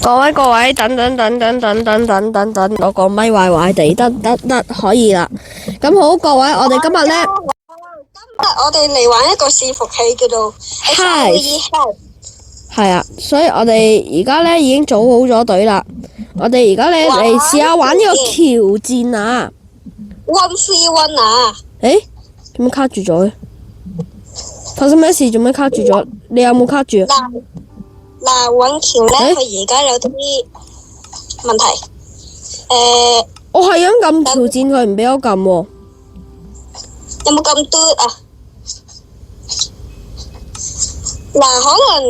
各位，等，我個咪壞壞地，得，可以啦。咁好，各位，我哋今日呢，今日我哋嚟玩一個伺服器叫做 Hive，係啊，所以我哋而家呢已經組好咗隊啦。我哋而家呢嚟試下玩呢個橋戰啊。1v1啊！誒，做咩卡住咗嘅？發生咩事？做咩卡住咗？你有冇卡住？嗱，揾橋呢，佢而家有啲問題。我係咁撳條戰，佢唔俾我撳喎。有冇咁嘟啊？嗱，可能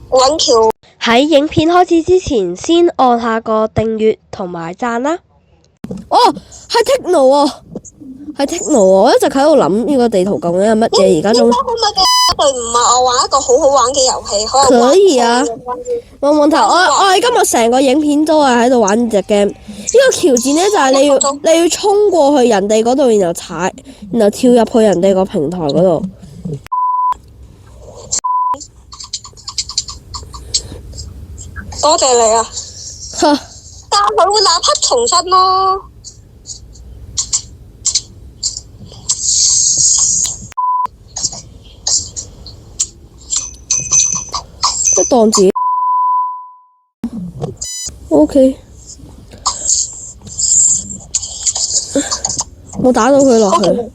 揾橋。喺影片開始之前，先按下個訂閱同埋讚啦。哦，係 Techno 啊，係 Techno 啊！我一直喺度諗呢個地圖究竟係乜嘢，而家仲。對唔係我玩一個好好玩嘅遊戲，可以啊，冇問題。我哋今日成個影片都係喺度玩呢隻 game。呢個橋戰呢，就係你要衝過去人哋嗰度，然後跳入去人哋個平台嗰度。多謝你啊！但佢會立刻重新咯。即當自己 OK， 我打到佢落去，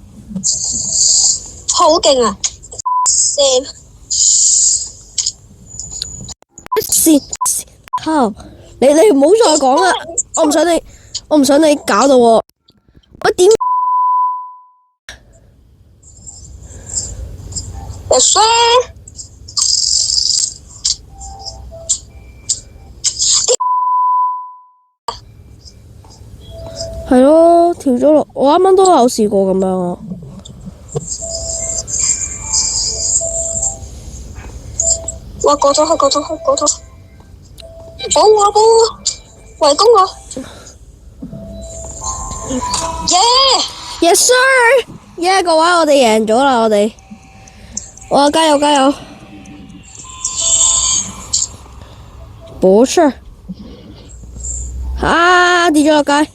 好勁啊！先好，你唔好再講啦，我唔想你搞到我點？Yes sir。係咯，跳咗落，我啱啱都有試過咁樣啊。哇！過咗去，保護我，圍攻我。Yes sir，各位，我哋贏咗啦，我哋，哇！加油！不是，啊！跌咗落街。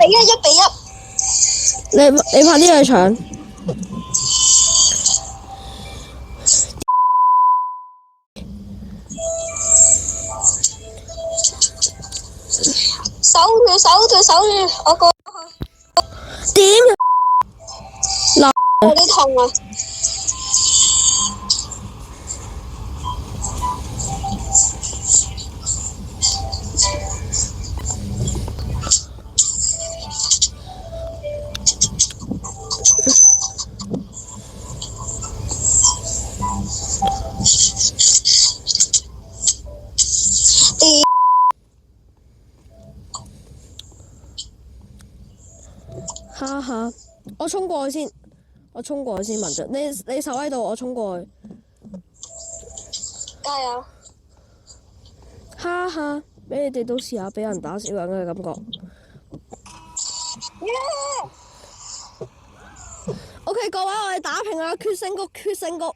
1-1。你快啲去搶！守住，我過去。點？有啲痛啊！哈哈，我衝過去先，文進，你守喺度，我衝過去。加油！哈哈，俾你哋都試下俾人打小人嘅感覺。OK， 各位，我哋打平啦，決勝局。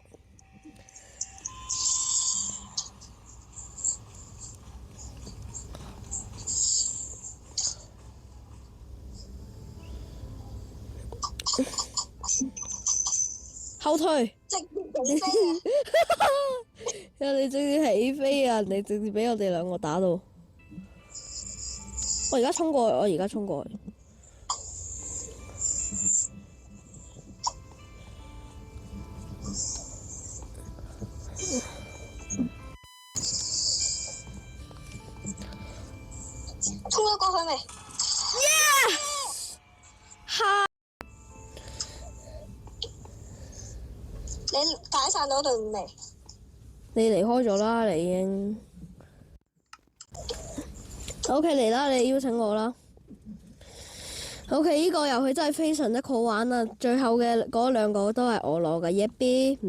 後退，人哋直接起飛啊！人哋直接俾我哋兩個打到。我而家衝過去，衝咗過去未？ Yes！ 哈！你解散咗隊伍未？你離開咗啦，你已經。OK， 嚟啦，你邀請我啦。OK， 呢個遊戲真係非常的好玩啊！最後嘅嗰兩個都係我攞嘅1B，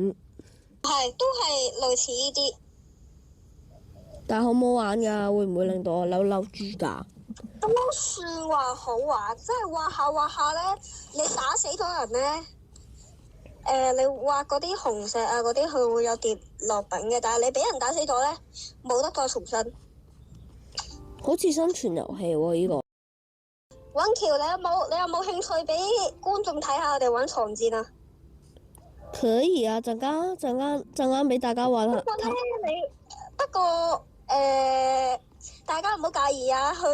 係都係類似呢啲。但係好唔好玩㗎？會唔會令到我嬲豬㗎？都算話好玩，即係畫下咧，你打死咗人咧，你挖嗰啲紅石啊嗰啲，佢會有跌落餅嘅，但係你俾人打死咗咧，冇得再重新。好似生存遊戲喎呢個。揾橋，你有冇興趣俾觀眾睇下我哋玩床戰啊？可以啊，陣間俾大家玩下。不過大家唔好介意啊！佢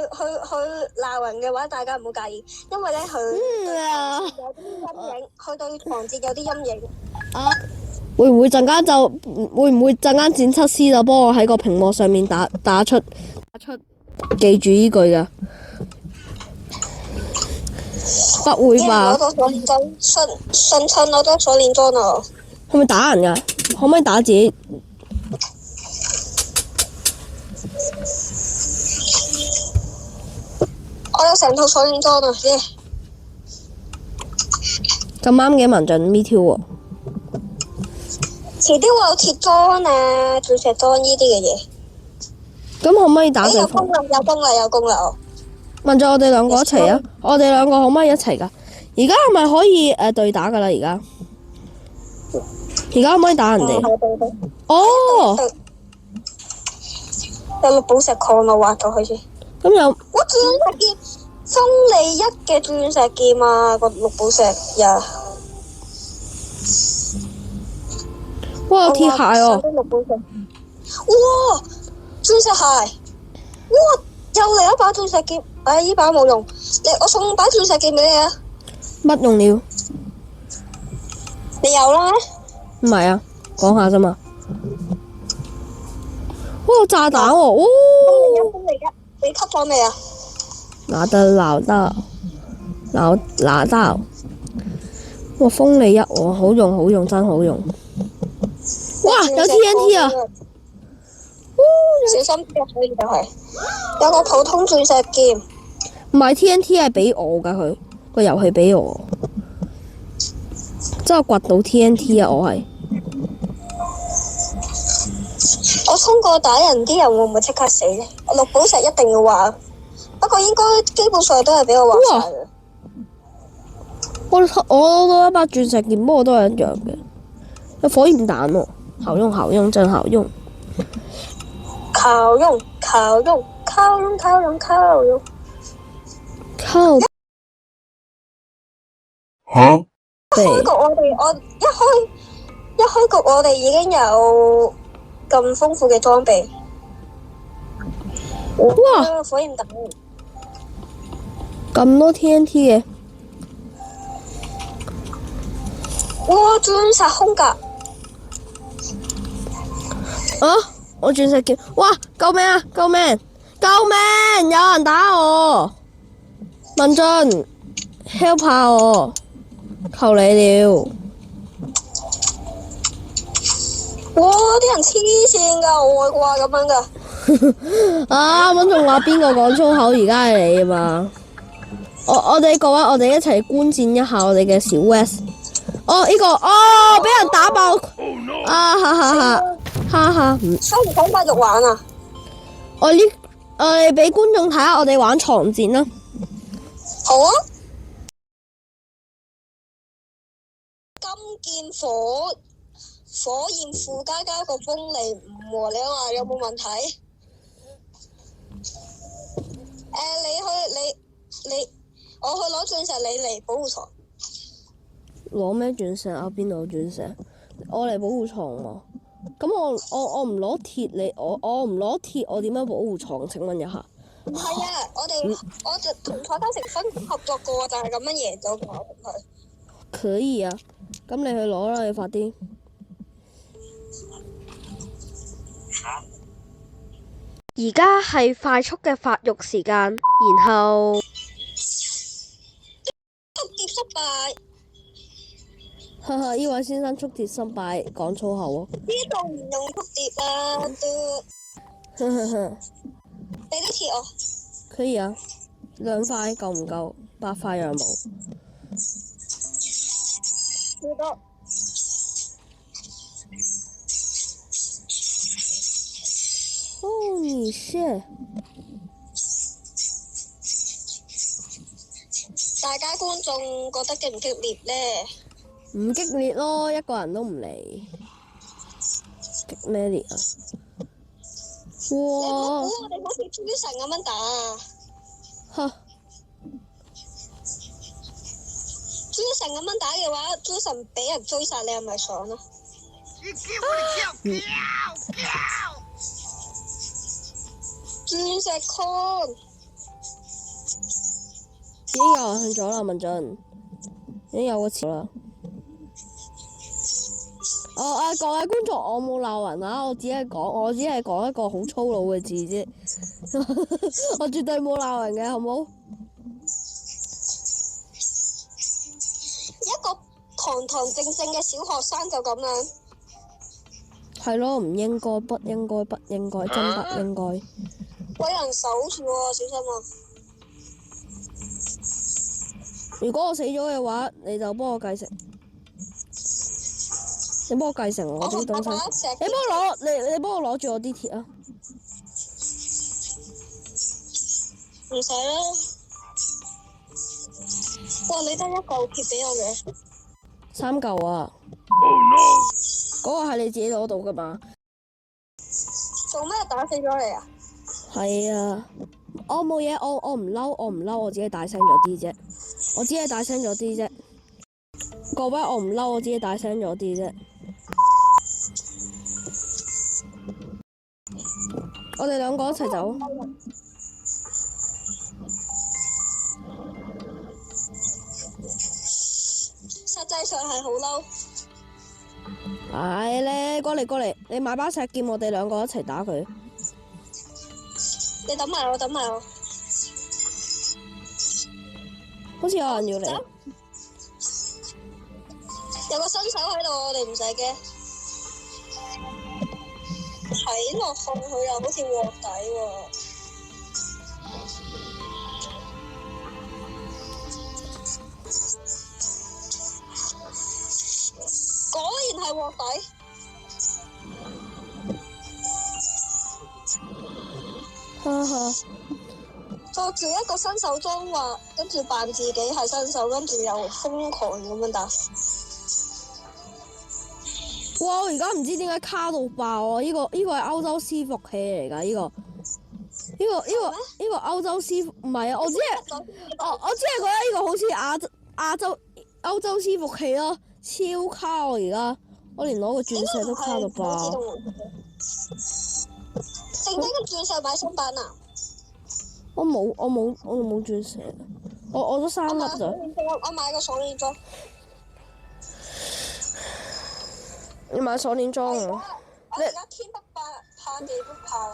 鬧人嘅話，大家唔好介意，因為咧佢有啲陰影，佢對床戰有啲陰影。會唔會陣間剪輯師就幫我喺個屏幕上面打出記住呢句㗎？不會吧？攞到鎖鏈裝，信攞到鎖鏈裝啊！係咪打人㗎？可唔可以打自己？我有成套鎖鏈裝啊！耶！咁啱嘅文進 me too 喎。遲啲會有鐵裝啊、鑽石裝呢啲嘅嘢。咁可唔可以打對方？有功啦！文進，我哋兩個一齊啊！我哋兩個可唔可以一齊㗎？而家係咪可以對打㗎啦？而家可唔可以打人哋？哦，有綠寶石礦我挖咗佢先。咁有我鑽石劍，鋒利1嘅鑽石劍啊！個綠寶石呀！哇，有鐵鞋喎！哇，鑽石鞋！哇，又嚟一把鑽石劍。呢把冇用，我送把鑽石劍俾你啊！乜用了？你有啦？唔係啊，講下啫嘛。哇，有炸彈喎！哦，鋒利一，你吸咗未啊？拿得。哇，鋒利一喎，好用，真好用。哇，有 TNT 啊！小心啲，所以就係有個普通鑽石劍。唔係 TNT 係俾我㗎，佢個遊戲俾我，真係掘到 TNT 啊！我係我衝過打人，啲人會唔會即刻死咧？綠寶石一定要畫，不過應該基本上都係俾我畫晒嘅。我攞到一把鑽石劍，不過都係一樣嘅。有火焰彈喎，好用，真好用。靠用。開局我哋已經有咁豐富嘅裝備。哇！火焰彈，咁多 TNT 嘅。哇！鑽石空格。我鑽石劍，哇！救命啊！救命！有人打我！文進 ，help 下我，求你了！哇！啲人黐線㗎，我會啩咁樣㗎。啊！文進話邊個講粗口？而家係你啊嘛！我哋各位，我哋一齊觀戰一下我哋嘅小 West。俾人打爆！收唔講繼續玩啊！我哋俾觀眾睇下，我哋玩床戰啦。好啊！金劍火焰附加個鋒利5喎，你話有冇問題？我去攞鑽石，你嚟保護床。攞咩鑽石啊？邊度有鑽石？我嚟保護床喎。咁我唔攞鐵，我唔攞鐵，我點樣保護床？請問一下。唔係啊，我就同蔡嘉誠分工合作過，就係咁樣贏咗我同佢。可以啊，咁你去攞啦，你快啲。而家係快速嘅發育時間，然後速碟失敗。哈哈，呢位先生速碟失敗，講粗口喎。呢度唔用速碟啊，都。俾啲鐵我。可以啊，2塊夠唔夠？8塊又冇。好多。Holy shit！大家觀眾覺得激唔激烈呢？唔激烈咯，一個人都唔嚟。激咩烈啊？你唔好哇！估我哋好似諸神咁樣打啊！嚇！諸神咁樣打嘅話，諸神俾人追殺，你係咪爽啊？鑽石礦已經有人去咗啦，文進，已經有個詞啦。各位觀眾，我冇鬧人啊，我只係講一個好粗魯嘅字啫。我絕對冇鬧人嘅，好冇？一個堂堂正正嘅小學生就咁樣。係咯，唔應該，不應該，不應該，真不應該。俾人守住喎，小心啊！如果我死咗嘅話，你就幫我繼承。你幫我繼承我啲東西。你幫我攞住我啲鐵啊！唔使啦。哇！你得一嚿鐵俾我嘅。3嚿啊！嗰個係你自己攞到噶嘛？做咩打死咗你啊？係啊，我冇嘢，我唔嬲，我只係大聲咗啲啫。各位，我唔嬲，我只係大聲咗啲啫。我哋兩個一齊走。實際上係好嬲。係咧，過嚟，你買把石劍，我哋兩個一齊打佢。你等埋我，等埋我。好似有人要嚟。有個新手喺度，我哋唔使驚。睇落去佢又好似鑊底喎。果然係鑊底。哈哈。着住一個新手裝話，跟住扮自己係新手，跟住又瘋狂咁樣打。哇！我而家唔知點解卡到爆啊！呢個係歐洲伺服器嚟㗎，呢個歐洲伺服唔係啊！我只係覺得呢個好似歐洲伺服器咯，超卡我而家，我連攞個鑽石都卡到爆。剩低個鑽石買新版啊！我冇鑽石，我都3粒咋。我買個鎖鏈裝。你買鎖鏈裝啊？我而家天不怕地不怕。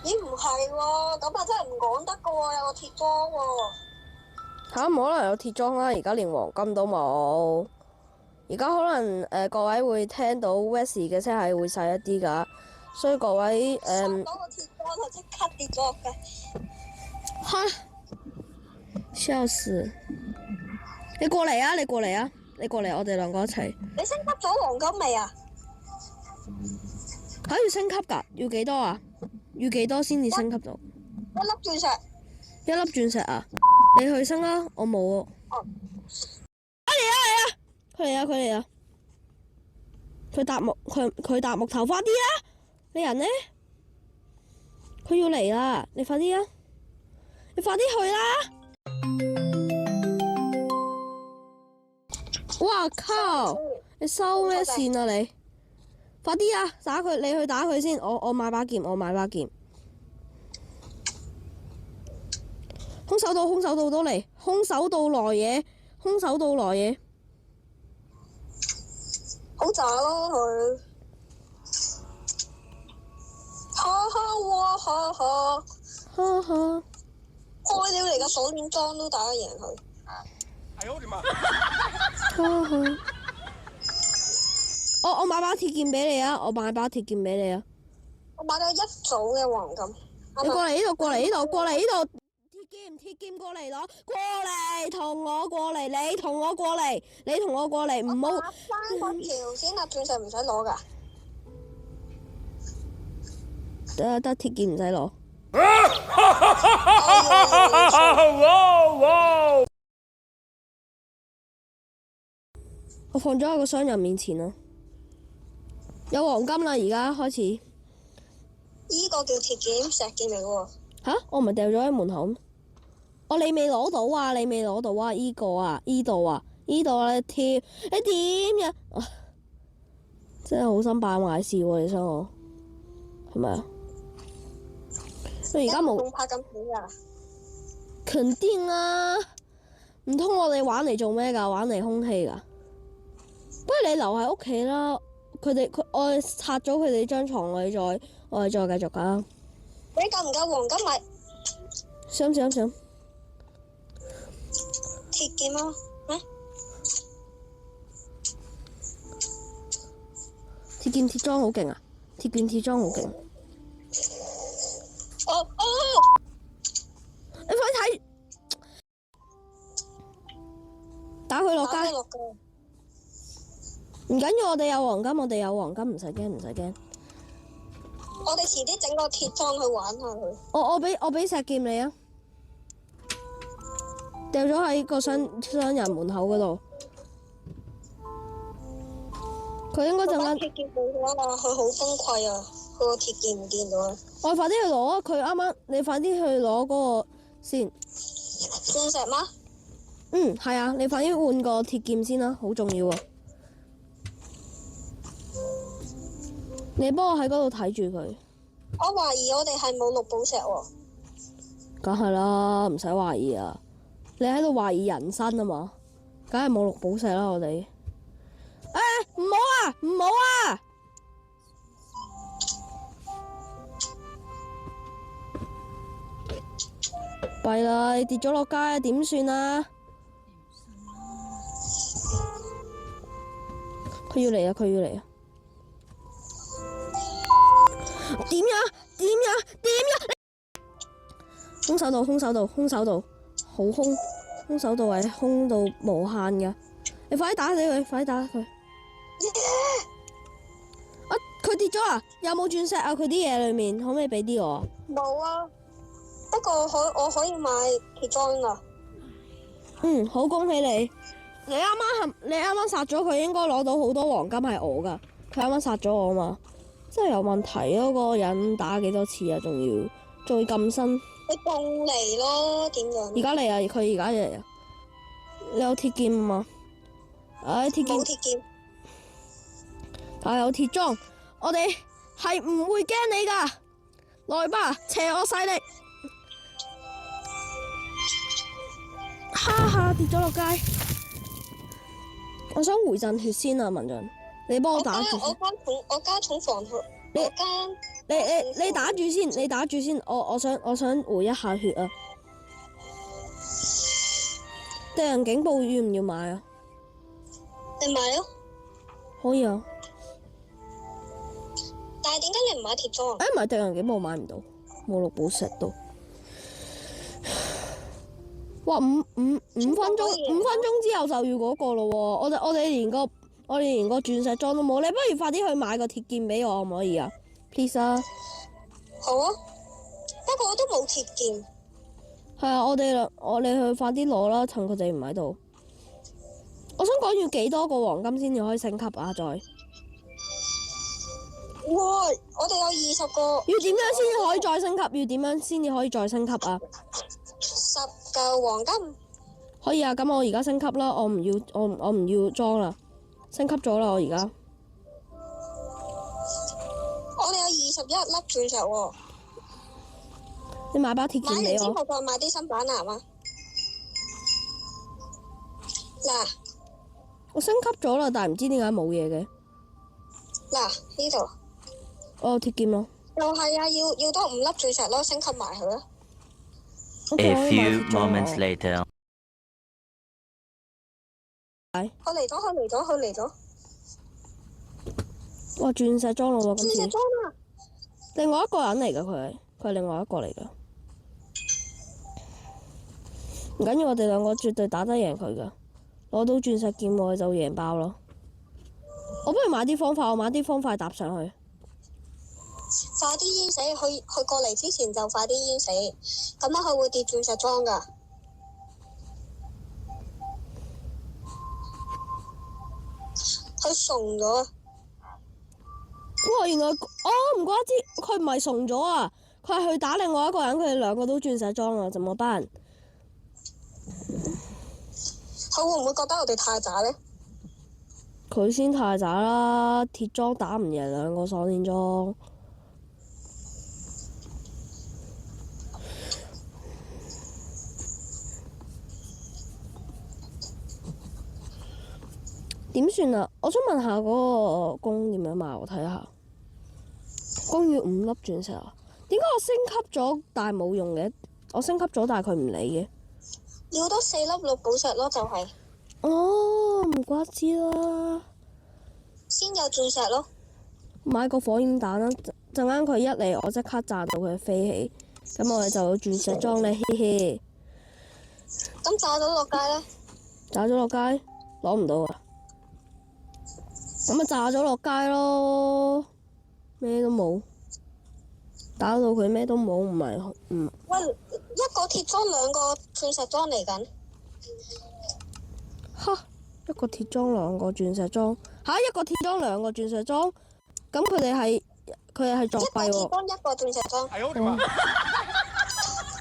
咦唔係喎，咁啊真係唔講得噶喎，有個鐵裝喎。嚇，唔可能有鐵裝啦！而家連黃金都冇。而家可能各位會聽到 Wesley 嘅聲係會細一啲㗎，所以各位嗰個鐵裝就即刻跌咗落嘅。嚇！笑死！你過嚟啊！我哋兩個一齊。你升級咗黃金未啊？要升級㗎？要幾多啊？要幾多先至升級到？一粒鑽石。1粒鑽石啊！你去升啦，我冇啊。哦。佢嚟啊！佢搭木頭，快啲啦！你人呢？佢要嚟啦！你快啲啊！你快啲去啦！哇靠！你收咩線啊你？快啲啊！打佢！你去打佢先。我買把劍。空手道都嚟！空手道來嘢！好渣咯佢。哈哈哇哈哈！哈哈！開料嚟嘅鎖鏈裝都打得贏佢。哎呦我的媽！哈哈！我買把鐵劍俾你啊！我買咗一組嘅黃金。你過嚟呢度！鐵劍過嚟攞，你同我過嚟，唔好。翻個條先啊！鑽石唔使攞㗎。得鐵劍唔使攞。哇哇！我放咗喺個商人面前啦。有黃金啦，而家開始。依個叫鐵劍石劍嚟嘅喎。吓？我唔係掉咗喺門口咩？你未攞到啊！你未攞到啊！依個啊，依度啊，依度啊，你跳，你點呀？真係好心辦壞事喎！你想我係咪啊？你而家冇仲拍緊片㗎？肯定啊！唔通我哋玩嚟做咩㗎？玩嚟空氣㗎？不如你留喺屋企啦。我哋拆咗佢哋張床，我哋再繼續㗎。你夠唔夠黃金咪？想。鐵劍啊？鐵劍鐵裝好勁啊！鐵劍鐵裝好勁。哦！你快睇！打佢落街。唔緊要，我哋有黃金，唔使驚。我哋遲啲整個鐵裝去玩下佢。我俾石劍你啊！掉咗喺個商人門口嗰度。佢應該陣間。鐵劍冇咗啦，佢好崩潰啊！佢個鐵劍唔見到啦。我快啲去攞啊！佢啱啱，你快啲去攞嗰個先。鑽石嗎？嗯，係啊，你快啲換個鐵劍先啦，好重要啊！你幫我喺嗰度睇住佢。我懷疑我哋係冇綠寶石喎。梗係啦，唔使懷疑啊！你喺度懷疑人生啊嘛？梗係冇綠寶石啦，我哋。唔好啊！弊啦，你跌咗落街，點算啊？佢要嚟啊！點呀？空手道，好空，空手道係空到無限㗎。你快啲打死佢！佢跌咗啊！有冇鑽石啊？佢啲嘢裏面可唔可以俾啲我？冇啊，不過我可以買鐵裝㗎。嗯，好，恭喜你！你啱啱殺咗佢，應該攞到好多黃金係我㗎。佢啱啱殺咗我嘛，真係有問題啊！嗰個人打幾多次啊？仲要咁新。你仲嚟咯？點樣？而家嚟啊！佢而家嚟啊！你有鐵劍嘛？鐵劍。冇鐵劍。但係有鐵裝，我哋係唔會驚你㗎。來吧，邪惡勢力！哈哈，跌咗落街。我想回陣血先啊，文進，你幫我打住先。我加重防護。你打住先，我想回一下血啊。敵人警報要唔要買啊？你買咯。可以啊。但係點解你唔買鐵裝？唔係敵人警報買唔到，冇綠寶石到。哇，5分鐘之後就要嗰個咯喎！我哋連個鑽石裝都冇，你不如快啲去買個鐵劍俾我，可唔可以啊 ？Please 啊！好啊，不過我都冇鐵劍。係啊，我哋去快啲攞啦，趁佢哋唔喺度。我想講要幾多個黃金先至可以升級啊？再哇！我哋有20個。要點樣先至可以再升級？要點樣先至可以再升級啊？10嚿黃金。可以啊，咁我而家升級啦，我唔要裝啦，升級咗啦，我而家。我哋有21粒鑽石喎。你買把鐵劍俾我。買完之後再買啲新板藍啊！嗱，我升級咗啦，但係唔知點解冇嘢嘅。嗱，呢度。我有鐵劍咯。又係啊，要多5粒鑽石咯，升級埋佢啦。A few moments later. 佢嚟咗。哇！鑽石裝咯喎，今次。鑽石裝啊！另外一個人嚟㗎，佢係另外一個嚟㗎。唔緊要，我哋兩個絕對打得贏佢㗎。攞到鑽石劍我就贏爆咯。我不如買啲方法，我買啲方法搭上去。快啲淹死佢過嚟之前就快啲淹死，咁樣佢會跌鑽石裝㗎。佢慫咗啊！哇！原來唔怪之，佢唔係慫咗啊！佢係去打另外一個人，佢哋兩個都鑽石裝啊！怎麼辦？佢會唔會覺得我哋太渣呢？佢先太渣啦！鐵裝打唔贏兩個鎖鏈裝。點算啊？我想問下嗰個弓點樣賣？我睇下。弓要5粒鑽石啊？點解我升級咗但係冇用嘅？我升級咗但係佢唔理嘅。要多4粒綠寶石咯，就係。哦，唔怪之啦。先有鑽石咯。買個火焰彈啦！陣間佢一嚟，我即刻炸到佢飛起。咁我哋就有鑽石裝咧，嘻嘻。咁炸咗落街呢？炸咗落街，攞唔到啊！咁咪炸咗落街咯，咩都冇，打到佢咩都冇，唔係喂，一個鐵裝2個鑽石裝嚟緊。哈！一個鐵裝2個鑽石裝，一個鐵裝2個鑽石裝，咁佢哋係作弊喎。一個鐵裝1個鑽石裝。哎呦我的媽！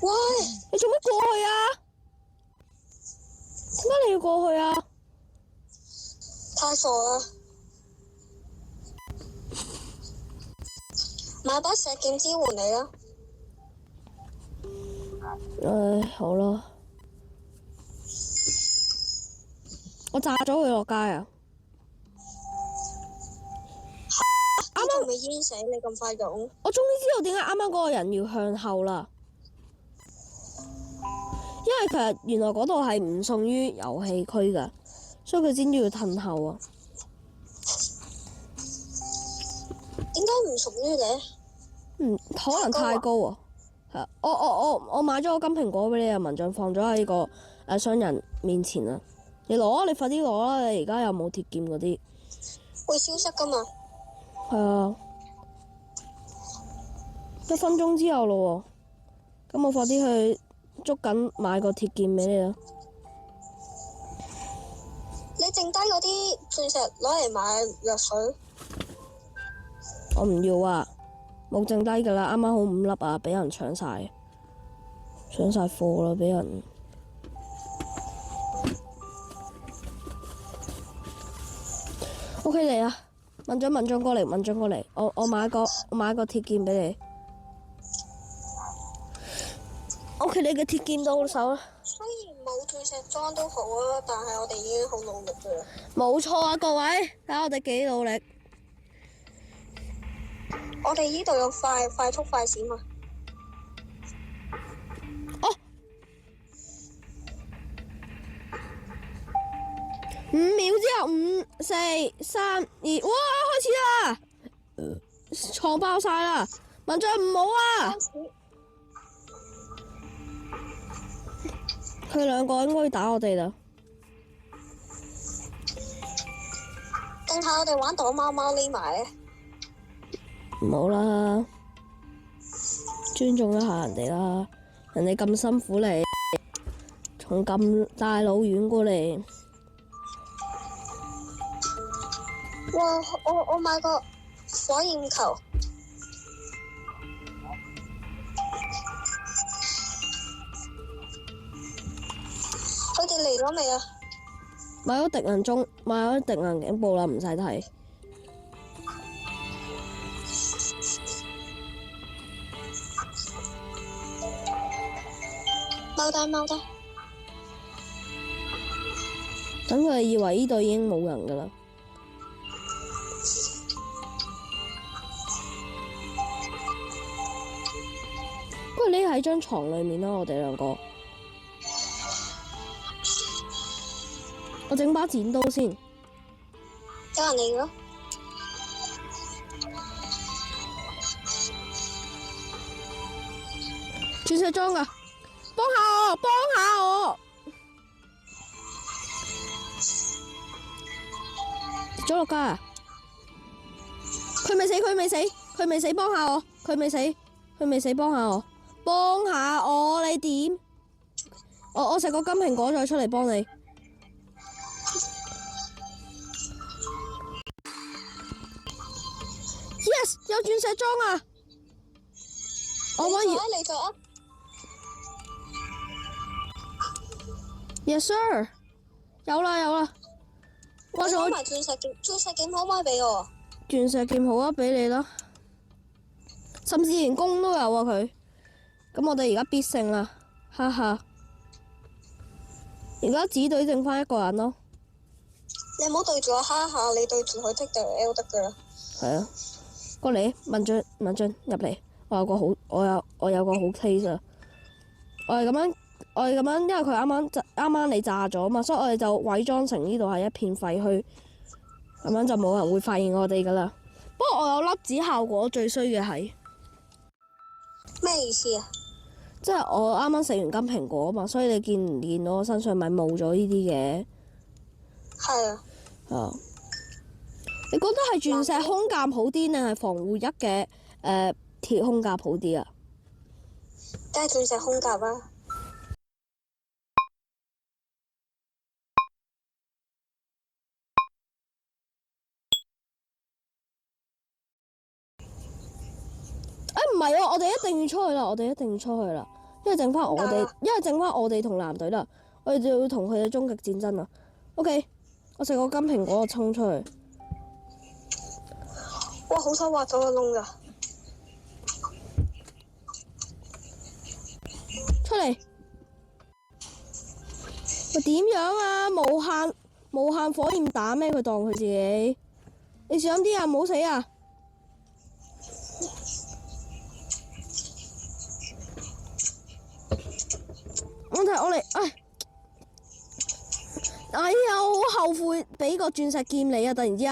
喂，你做乜過去啊？點解你要過去啊？太傻啦！買把石劍支援你啦。唉，好啦，我炸咗佢落街啊！啱啱未淹死你咁快用。我終於知道點解啱啱嗰個人要向後啦，因為其實原來嗰度係唔屬於遊戲區噶，所以佢先要褪後啊。點解唔屬於你？可能太高啊。係啊，我買咗個金蘋果俾你啊，文進放咗喺個商人面前啊。你攞啊，你快啲攞啦！你而家又冇鐵劍嗰啲。會消失噶嘛？係啊，1分鐘之後咯喎，咁我快啲去捉緊買個鐵劍俾你啦。你剩低嗰啲鑽石攞嚟買藥水。我唔要啊，冇剩低噶啦，啱啱好5粒啊，俾人搶晒貨啦，俾人。OK 嚟啊，文進過嚟，我買個鐵劍俾你。OK，你嘅鐵劍到手啦。雖然冇鑽石裝都好啊，但係我哋已經好努力噶啦。冇錯啊，各位，睇下我哋幾努力。我哋呢度有快速快閃啊！哦，5秒之後，5、4、3、2，哇！開始啦，床爆晒啦！文進唔好啊！佢兩個應該要打我哋啦。定係我哋玩躲貓貓匿埋呢？唔好啦，尊重一下人哋啦，人哋咁辛苦嚟，從咁大老遠過嚟。哇！我買個火焰球。佢哋嚟咗未啊？買咗敵人警報啦，唔使睇。貓低。等佢哋以為呢度已經冇人噶啦。不過匿喺張床裏面啦，我哋兩個。我整把剪刀先。有人嚟咯！鑽石裝噶，幫下我！跌咗落街啊！佢未死，幫下我！佢未死，幫下我！你點？我食個金蘋果再出嚟幫你。Yes， 有鑽石裝啊！我可以。你做啊 Yes sir， 有啦有啦。我仲有你攞埋鑽石劍可唔可以俾我？鑽石劍好啊，俾你啦。甚至連弓都有啊佢。咁我哋而家必勝啦，哈哈！而家指隊剩翻一個人咯。你唔好對住我蝦下，你對住佢剔掉 L 得噶啦。係啊，過嚟，文進入嚟。我有個好 case 啊！我係咁樣，因為佢啱啱你炸咗嘛，所以我哋就偽裝成呢度係一片廢墟，咁樣就冇人會發現我哋噶啦。不過我有粒子效果，最衰嘅係咩意思啊？即係我啱啱食完金蘋果啊嘛，所以你見唔見到我身上咪冇咗呢啲嘅？係啊。啊！你覺得係鑽石空架好啲定係防護1嘅鐵空架好啲啊？梗係鑽石空甲啦。唔係啊！我哋一定要出去啦！因為剩翻我哋同藍隊啦，我哋就要同佢哋終極戰爭啦。OK， 我食個金蘋果，我衝出去。哇！好彩挖咗個窿㗎。出嚟！喂，點樣啊？無限火焰彈咩？佢當佢自己。你小心啲啊！唔好死啊！問題我嚟，哎呀，我好後悔俾個鑽石劍你啊！突然之間，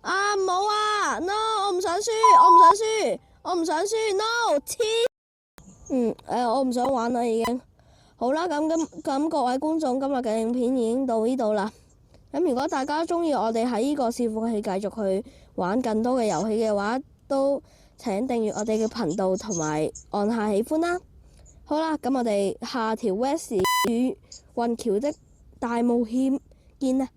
啊唔好啊 ，no， 我唔想輸，no， 我唔想玩啦已經。好啦，咁各位觀眾，今日嘅影片已經到呢度啦。咁如果大家中意我哋喺呢個伺服器繼續去玩更多嘅遊戲嘅話，都請訂閱我哋嘅頻道同埋按下喜歡啦。好啦，咁我哋下條 West 與運橋的大冒險見啦！